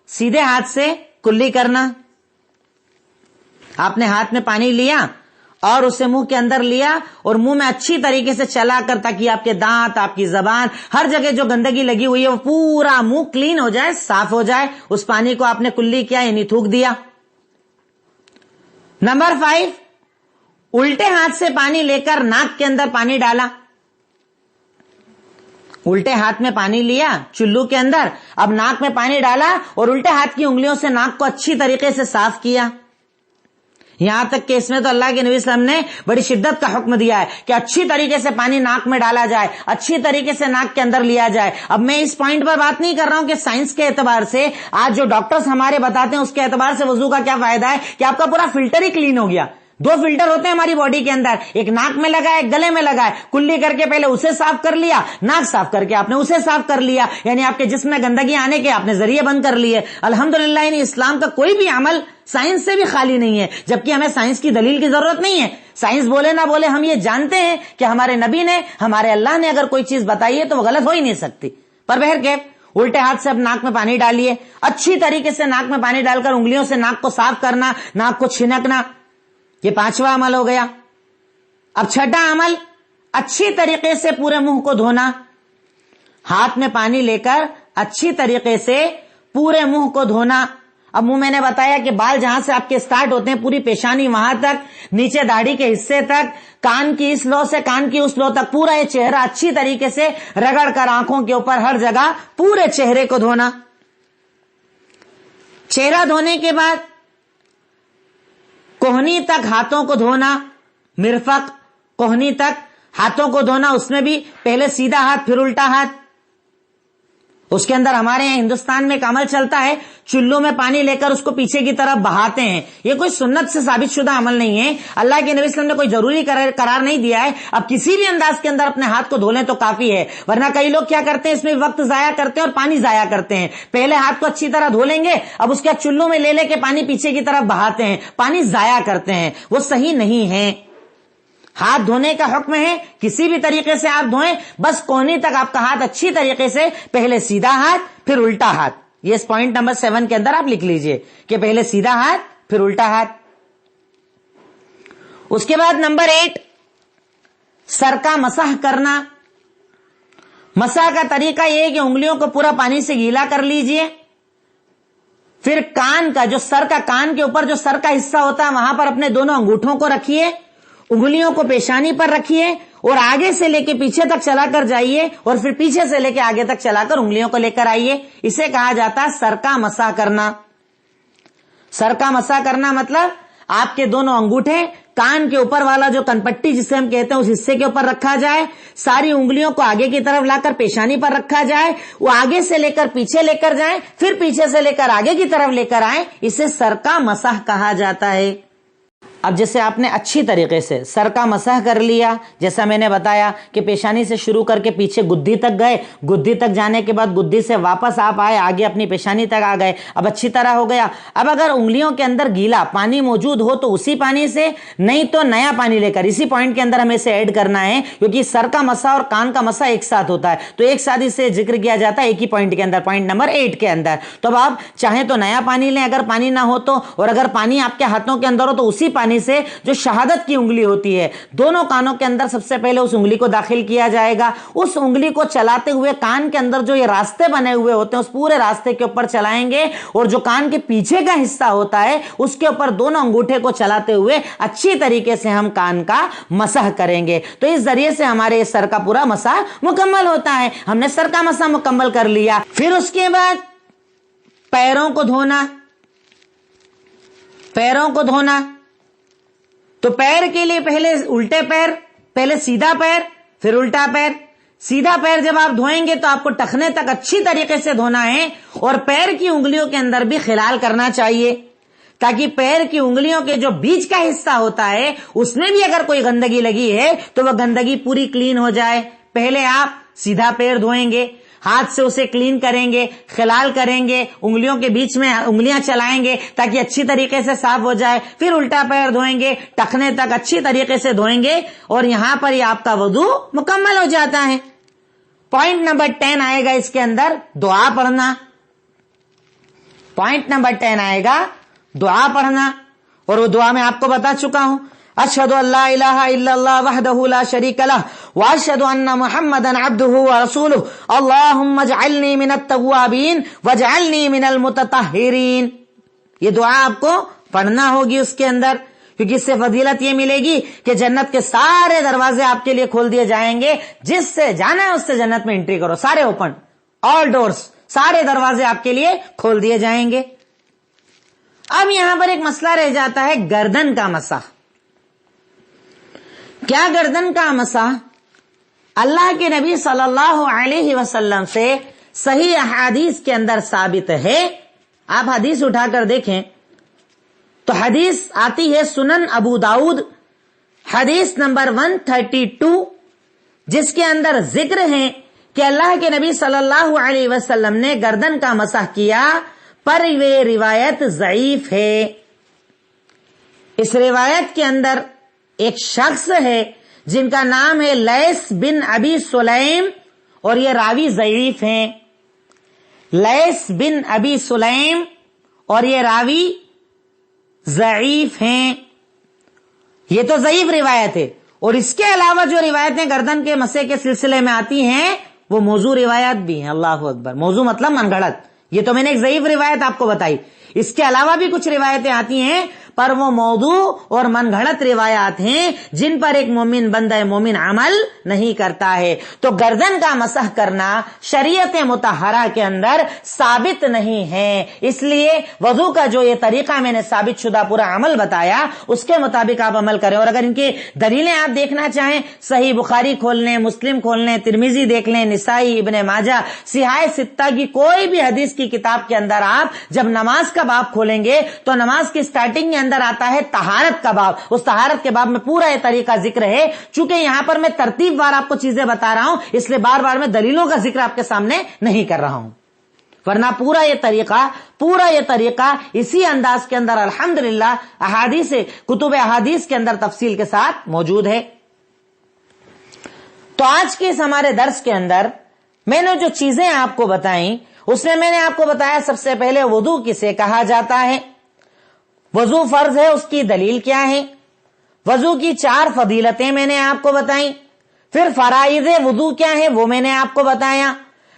سیدھے ہاتھ سے کلی کرنا. آپ نے ہاتھ میں پانی لیا اور اسے منہ کے اندر لیا اور منہ میں اچھی طریقے سے چلا کر تاکہ آپ کے دانت، آپ کی زبان، ہر جگہ جو گندگی لگی ہوئی ہے وہ پورا منہ کلین ہو جائے، صاف ہو جائے. اس پانی کو آپ نے کلی کیا یعنی تھوک دیا. نمبر 5 الٹے ہاتھ سے پانی لے کر ناک کے اندر پانی ڈالا. الٹے ہاتھ میں پانی لیا چلو کے اندر، اب ناک میں پانی ڈالا اور الٹے ہاتھ کی انگلیوں سے ناک کو اچھی طریقے سے صاف کیا. یہاں تک کہ اس میں تو اللہ کے نبی صلی اللہ علیہ وسلم نے بڑی شدت کا حکم دیا ہے کہ اچھی طریقے سے پانی ناک میں ڈالا جائے، اچھی طریقے سے ناک کے اندر لیا جائے. اب میں اس پوائنٹ پر بات نہیں کر رہا ہوں کہ سائنس کے اعتبار سے آج جو ڈاکٹرز ہمارے بتاتے ہیں اس کے اعتبار سے وضو کا کیا فائدہ ہے کہ آپ کا پورا فلٹر ہی کلین ہو گیا. 2 فلٹر ہوتے ہیں ہماری باڈی کے اندر، ایک ناک میں لگا ہے ایک گلے میں لگا ہے. کلی کر کے پہلے اسے صاف کر لیا، ناک صاف کر کے آپ نے اسے صاف کر لیا، یعنی آپ کے جسم میں گندگی آنے کے آپ نے ذریعے بند کر لیے. الحمدللہ یعنی اسلام کا کوئی بھی عمل سائنس سے بھی خالی نہیں ہے، جبکہ ہمیں سائنس کی دلیل کی ضرورت نہیں ہے. سائنس بولے نہ بولے ہم یہ جانتے ہیں کہ ہمارے نبی نے، ہمارے اللہ نے اگر کوئی چیز بتائی ہے تو وہ غلط ہو ہی نہیں سکتی. پر بہرکیف الٹے ہاتھ سے اب ناک میں پانی ڈالیے، اچھی طریقے سے ناک میں پانی ڈال کر انگلیوں سے ناک کو صاف کرنا، ناک کو چھنکنا. یہ 5واں عمل ہو گیا. اب 6واں عمل اچھی طریقے سے پورے منہ کو دھونا. ہاتھ میں پانی لے کر اچھی طریقے سے پورے منہ کو دھونا. اب منہ میں نے بتایا کہ بال جہاں سے آپ کے سٹارٹ ہوتے ہیں پوری پیشانی وہاں تک، نیچے داڑھی کے حصے تک، کان کی اس لو سے کان کی اس لو تک، پورا یہ چہرہ اچھی طریقے سے رگڑ کر آنکھوں کے اوپر ہر جگہ پورے چہرے کو دھونا. چہرہ دھونے کے بعد کوہنی تک ہاتھوں کو دھونا. مرفق کوہنی تک ہاتھوں کو دھونا، اس میں بھی پہلے سیدھا ہاتھ پھر الٹا ہاتھ. اس کے اندر ہمارے یہاں ہندوستان میں ایک عمل چلتا ہے، چلوں میں پانی لے کر اس کو پیچھے کی طرف بہاتے ہیں. یہ کوئی سنت سے ثابت شدہ عمل نہیں ہے. اللہ کے نبی صلی اللہ علیہ وسلم نے کوئی ضروری قرار نہیں دیا ہے. اب کسی بھی انداز کے اندر اپنے ہاتھ کو دھو لیں تو کافی ہے، ورنہ کئی لوگ کیا کرتے ہیں، اس میں وقت ضائع کرتے ہیں اور پانی ضائع کرتے ہیں. پہلے ہاتھ کو اچھی طرح دھو لیں گے، اب اس کے بعد چلوں میں لے کے پانی پیچھے کی طرف بہاتے ہیں، پانی ضائع کرتے ہیں. وہ صحیح نہیں ہے. ہاتھ دھونے کا حکم ہے، کسی بھی طریقے سے آپ دھوئیں، بس کونی تک آپ کا ہاتھ اچھی طریقے سے، پہلے سیدھا ہاتھ پھر الٹا ہاتھ. یہ اس پوائنٹ نمبر 7 کے اندر آپ لکھ لیجئے کہ پہلے سیدھا ہاتھ پھر الٹا ہاتھ. اس کے بعد نمبر 8 سر کا مسح کرنا. مسح کا طریقہ یہ ہے کہ انگلیوں کو پورا پانی سے گیلا کر لیجئے، پھر کان کا جو سر کا کان کے اوپر جو سر کا حصہ ہوتا ہے وہاں پر اپنے دونوں انگوٹھوں کو رکھیے، انگلیوں کو پیشانی پر رکھیے اور آگے سے لے کے پیچھے تک چلا کر جائیے اور پھر پیچھے سے لے کے آگے تک چلا کر انگلیوں کو لے کر آئیے. اسے کہا جاتا ہے سر کا مسح کرنا. سر کا مسح کرنا مطلب آپ کے دونوں انگوٹھے کان کے اوپر والا جو کنپٹی جسے ہم کہتے ہیں اس حصے کے اوپر رکھا جائے، ساری انگلیوں کو آگے کی طرف لا کر پیشانی پر رکھا جائے، وہ آگے سے لے کر پیچھے لے کر جائیں، پھر پیچھے سے لے کر آگے کی طرف لے کر آئیں. اسے سر کا مسح کہا جاتا ہے. اب جیسے آپ نے اچھی طریقے سے سر کا مسح کر لیا، جیسا میں نے بتایا کہ پیشانی سے شروع کر کے پیچھے گدی تک گئے، گدی تک جانے کے بعد گدی سے واپس آپ آئے، آگے اپنی پیشانی تک آ گئے، اب اچھی طرح ہو گیا. اب اگر انگلیوں کے اندر گیلا پانی موجود ہو تو اسی پانی سے، نہیں تو نیا پانی لے کر اسی پوائنٹ کے اندر ہمیں اسے ایڈ کرنا ہے، کیونکہ سر کا مسح اور کان کا مسح ایک ساتھ ہوتا ہے تو ایک ساتھ اسے ذکر کیا جاتا ہے ایک ہی پوائنٹ کے اندر، پوائنٹ نمبر 8 کے اندر. تو اب آپ چاہیں تو نیا پانی لیں اگر پانی نہ ہو تو، اور اگر پانی آپ کے ہاتھوں کے اندر ہو تو اسی پانی سے جو شہادت کی انگلی ہوتی ہے دونوں کانوں کے اندر سب سے پہلے اس انگلی کو داخل کیا جائے گا. اس انگلی کو چلاتے ہوئے کان کے اندر جو یہ راستے بنے ہوئے ہوتے ہیں اس پورے راستے کے اوپر چلائیں گے اور جو کان کے پیچھے کا حصہ ہوتا ہے اس کے اوپر دونوں انگوٹھے کو چلاتے ہوئے اچھی طریقے سے ہم کان کا مسح کریں گے. تو اس ذریعے سے ہمارے سر کا پورا مسح مکمل ہوتا ہے. ہم نے سر کا مسح مکمل کر لیا. پھر اس کے بعد پیروں کو دھونا. پیروں کو دھونا تو پیر کے لیے پہلے الٹے پیر، پہلے سیدھا پیر پھر الٹا پیر. سیدھا پیر جب آپ دھوئیں گے تو آپ کو ٹخنے تک اچھی طریقے سے دھونا ہے اور پیر کی انگلیوں کے اندر بھی خلال کرنا چاہیے تاکہ پیر کی انگلیوں کے جو بیچ کا حصہ ہوتا ہے اس میں بھی اگر کوئی گندگی لگی ہے تو وہ گندگی پوری کلین ہو جائے. پہلے آپ سیدھا پیر دھوئیں گے، ہاتھ سے اسے کلین کریں گے، خلال کریں گے، انگلیوں کے بیچ میں انگلیاں چلائیں گے تاکہ اچھی طریقے سے صاف ہو جائے. پھر الٹا پیر دھوئیں گے، ٹخنے تک اچھی طریقے سے دھوئیں گے اور یہاں پر یہ آپ کا وضو مکمل ہو جاتا ہے. پوائنٹ نمبر 10 آئے گا اس کے اندر دعا پڑھنا. پوائنٹ نمبر 10 آئے گا دعا پڑھنا اور وہ دعا میں آپ کو بتا چکا ہوں. اشہد ان لا الہ الا اللہ وحدہ لا شریک لہ واشہد ان محمدا عبدہ ورسولہ اللہم اجعلنی من التوابین واجعلنی من المتطہرین. یہ دعا آپ کو پڑھنا ہوگی اس کے اندر، کیونکہ اس سے فضیلت یہ ملے گی کہ جنت کے سارے دروازے آپ کے لیے کھول دیے جائیں گے. جس سے جانا ہے اس سے جنت میں انٹری کرو، سارے اوپن، آل ڈورز، سارے دروازے آپ کے لیے کھول دیے جائیں گے. اب یہاں پر ایک مسئلہ رہ جاتا ہے گردن کا مسح. کیا گردن کا مسح اللہ کے نبی صلی اللہ علیہ وسلم سے صحیح احادیث کے اندر ثابت ہے؟ آپ حدیث اٹھا کر دیکھیں تو حدیث آتی ہے سنن ابو داؤد حدیث نمبر 132 جس کے اندر ذکر ہے کہ اللہ کے نبی صلی اللہ علیہ وسلم نے گردن کا مسح کیا، پر یہ روایت ضعیف ہے. اس روایت کے اندر ایک شخص ہے جن کا نام ہے لیث بن ابی سلیم اور یہ راوی ضعیف ہیں. لیث بن ابی سلیم اور یہ راوی ضعیف ہیں. یہ تو ضعیف روایت ہے اور اس کے علاوہ جو روایتیں گردن کے مسح کے سلسلے میں آتی ہیں وہ موضوع روایت بھی ہیں. اللہ اکبر. موضوع مطلب من گھڑت. یہ تو میں نے ایک ضعیف روایت آپ کو بتائی. اس کے علاوہ بھی کچھ روایتیں آتی ہیں پر وہ موضوع اور من گھڑت روایات ہیں جن پر ایک مومن بندہ مومن عمل نہیں کرتا ہے. تو گردن کا مسح کرنا شریعت مطہرہ کے اندر ثابت نہیں ہے. اس لیے وضو کا جو یہ طریقہ میں نے ثابت شدہ پورا عمل بتایا اس کے مطابق آپ عمل کریں. اور اگر ان کی دلیلیں آپ دیکھنا چاہیں صحیح بخاری کھول لیں, مسلم کھول لیں, ترمذی دیکھ لیں, نسائی, ابن ماجہ, صحاح ستہ کی کوئی بھی حدیث کی کتاب کے اندر آپ جب نماز کا باب کھولیں گے تو نماز کی سٹارٹنگ کے اندر آتا ہے طہارت کا باب. اس طہارت کے باب میں پورا یہ طریقہ ذکر ہے. چونکہ یہاں پر میں ترتیب وار آپ کو چیزیں بتا رہا ہوں اس لیے بار بار میں دلیلوں کا ذکر آپ کے سامنے نہیں کر رہا ہوں, ورنہ پورا یہ طریقہ اسی انداز کے اندر الحمدللہ احادیث کتب احادیث کے اندر تفصیل کے ساتھ موجود ہے. تو آج کے اس ہمارے درس کے اندر میں نے جو چیزیں آپ کو بتائیں اس میں نے آپ کو بتایا سب سے پہلے وضو کسے کہا جاتا ہے, وضو فرض ہے اس کی دلیل کیا ہے, وضو کی 4 فضیلتیں میں نے آپ کو بتائیں, پھر فرائض وضو کیا ہے وہ میں نے آپ کو بتایا,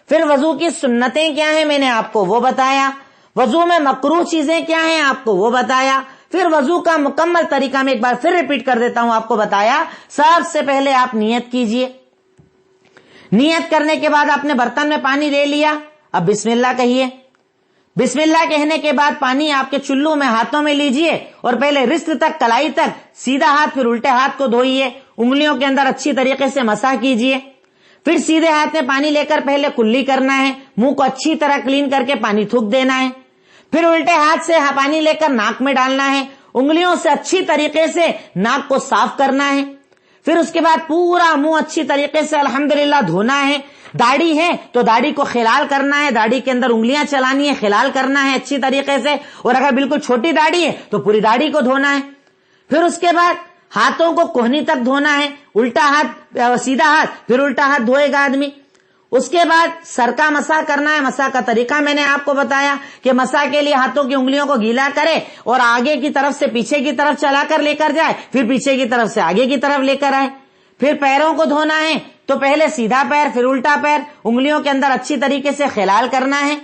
پھر وضو کی سنتیں کیا ہیں میں نے آپ کو وہ بتایا, وضو میں مکروہ چیزیں کیا ہیں آپ کو وہ بتایا, پھر وضو کا مکمل طریقہ میں ایک بار پھر ریپیٹ کر دیتا ہوں آپ کو بتایا. سب سے پہلے آپ نیت کیجئے, نیت کرنے کے بعد آپ نے برتن میں پانی لے لیا, اب بسم اللہ کہیے. بسم اللہ کہنے کے بعد پانی آپ کے چلو میں ہاتھوں میں لیجئے اور پہلے رست تک کلائی تک سیدھا ہاتھ پھر الٹے ہاتھ کو دھوئیے, انگلیوں کے اندر اچھی طریقے سے مسح کیجئے. پھر سیدھے ہاتھ میں پانی لے کر پہلے کلی کرنا ہے, منہ کو اچھی طرح کلین کر کے پانی تھوک دینا ہے. پھر الٹے ہاتھ سے پانی لے کر ناک میں ڈالنا ہے, انگلیوں سے اچھی طریقے سے ناک کو صاف کرنا ہے. پھر اس کے بعد پورا منہ اچھی طریقے سے الحمدللہ دھونا ہے. داڑھی ہے تو داڑھی کو خلال کرنا ہے, داڑھی کے اندر انگلیاں چلانی ہے, خلال کرنا ہے اچھی طریقے سے. اور اگر بالکل چھوٹی داڑھی ہے تو پوری داڑھی کو دھونا ہے. پھر اس کے بعد ہاتھوں کو کوہنی تک دھونا ہے, الٹا ہاتھ سیدھا ہاتھ پھر الٹا ہاتھ دھوئے گا آدمی. اس کے بعد سر کا مسح کرنا ہے. مسح کا طریقہ میں نے آپ کو بتایا کہ مسح کے لیے ہاتھوں کی انگلیوں کو گیلا کرے اور آگے کی طرف سے پیچھے کی طرف چلا کر لے کر جائے, پھر پیچھے کی طرف سے آگے کی طرف لے کر آئے. پھر پیروں کو دھونا ہے تو پہلے سیدھا پیر پھر الٹا پیر, انگلیوں کے اندر اچھی طریقے سے خلال کرنا ہے.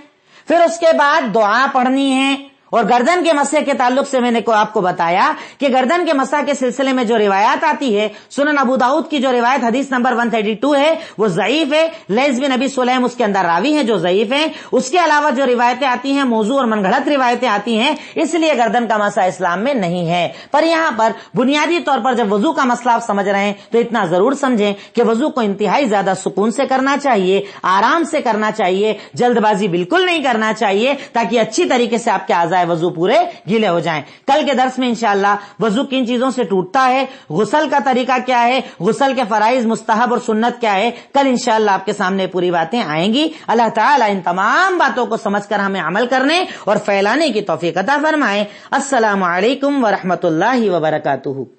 پھر اس کے بعد دعا پڑھنی ہے. اور گردن کے مسح کے تعلق سے میں نے آپ کو بتایا کہ گردن کے مسح کے سلسلے میں جو روایات آتی ہے, سنن ابو داؤد کی جو روایت حدیث نمبر 132 ہے وہ ضعیف ہے. لیث بن ابی سلیم اس کے اندر راوی ہیں جو ضعیف ہیں. اس کے علاوہ جو روایتیں آتی ہیں موضوع اور من گھڑت روایتیں آتی ہیں, اس لیے گردن کا مسح اسلام میں نہیں ہے. پر یہاں پر بنیادی طور پر جب وضو کا مسئلہ آپ سمجھ رہے ہیں تو اتنا ضرور سمجھیں کہ وضو کو انتہائی زیادہ سکون سے کرنا چاہیے, آرام سے کرنا چاہیے, جلد بازی بالکل نہیں کرنا چاہیے, تاکہ اچھی طریقے سے آپ کے اعضاء وضو پورے گیلے ہو جائیں. کل کے درس میں انشاءاللہ وضو کن چیزوں سے ٹوٹتا ہے, غسل کا طریقہ کیا ہے, غسل کے فرائض مستحب اور سنت کیا ہے, کل انشاءاللہ آپ کے سامنے پوری باتیں آئیں گی. اللہ تعالیٰ ان تمام باتوں کو سمجھ کر ہمیں عمل کرنے اور پھیلانے کی توفیق عطا فرمائے. السلام علیکم ورحمۃ اللہ وبرکاتہ.